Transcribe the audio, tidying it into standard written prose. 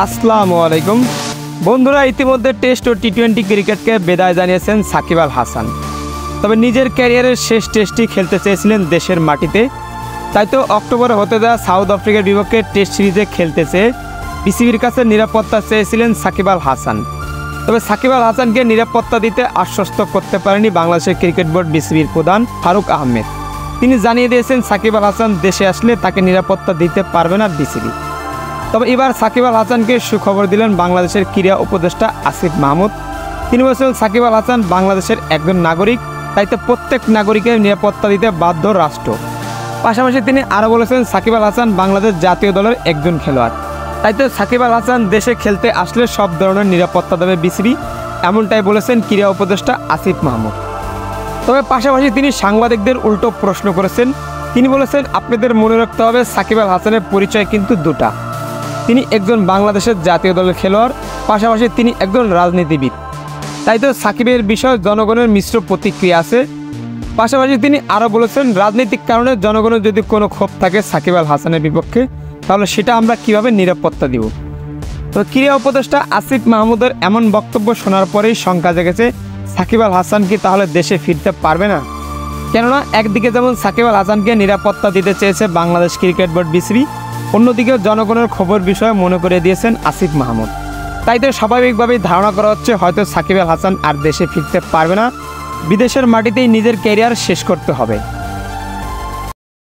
আসসালামু আলাইকুম বন্ধুরা, ইতিমধ্যে টেস্ট ও টি-20 ক্রিকেটকে বিদায় জানিয়েছেন সাকিব আল হাসান। তবে নিজের ক্যারিয়ারের শেষ টেস্টটি খেলতে চেয়েছিলেন দেশের মাটিতে। তাই তো অক্টোবরে হতে যাওয়া সাউথ আফ্রিকার বিপক্ষে টেস্ট সিরিজে খেলতে চেয়ে বিসিবির কাছে নিরাপত্তা চেয়েছিলেন সাকিব আল হাসান। তবে সাকিব আল হাসানকে নিরাপত্তা দিতে আশ্বস্ত করতে পারেনি বাংলাদেশের ক্রিকেট বোর্ড বিসিবির প্রধান ফারুক আহমেদ। তিনি জানিয়ে দিয়েছেন সাকিব আল হাসান দেশে আসলে তাকে নিরাপত্তা দিতে পারবে না বিসিবি। তবে এবার সাকিব আল হাসানকে সুখবর দিলেন বাংলাদেশের ক্রীড়া উপদেষ্টা আসিফ মাহমুদ। তিনি বলেছেন সাকিব আল হাসান বাংলাদেশের একজন নাগরিক, তাই তো প্রত্যেক নাগরিকের নিরাপত্তা দিতে বাধ্য রাষ্ট্র। পাশাপাশি তিনি আরও বলেছেন সাকিব আল হাসান বাংলাদেশ জাতীয় দলের একজন খেলোয়াড়, তাই তো সাকিব আল হাসান দেশে খেলতে আসলে সব ধরনের নিরাপত্তা দেবে বিসিবি, এমনটাই বলেছেন ক্রীড়া উপদেষ্টা আসিফ মাহমুদ। তবে পাশাপাশি তিনি সাংবাদিকদের উল্টো প্রশ্ন করেছেন। তিনি বলেছেন, আপনাদের মনে রাখতে হবে সাকিব আল হাসানের পরিচয় কিন্তু দুটা। তিনি একজন বাংলাদেশের জাতীয় দলের খেলোয়াড়, পাশাপাশি তিনি একজন রাজনীতিবিদ। তাই তো সাকিবের বিষয়ে জনগণের মিশ্র প্রতিক্রিয়া আছে। পাশাপাশি তিনি আরও বলেছেন, রাজনৈতিক কারণে জনগণের যদি কোনো ক্ষোভ থাকে সাকিব আল হাসানের বিপক্ষে, তাহলে সেটা আমরা কিভাবে নিরাপত্তা দিব। তো ক্রীড়া উপদেষ্টা আসিফ মাহমুদের এমন বক্তব্য শোনার পরেই শঙ্কা জেগেছে, সাকিব আল হাসান কি তাহলে দেশে ফিরতে পারবে না? কেননা একদিকে যেমন সাকিব আল হাসানকে নিরাপত্তা দিতে চেয়েছে বাংলাদেশ ক্রিকেট বোর্ড বিসিবি, অন্যদিকে জনগণের খবর বিষয়ে মনে করে দিয়েছেন আসিফ মাহমুদ। তাই তো স্বাভাবিকভাবেই ধারণা করা হচ্ছে হয়তো সাকিব আল হাসান আর দেশে ফিরতে পারবে না, বিদেশের মাটিতেই নিজের ক্যারিয়ার শেষ করতে হবে।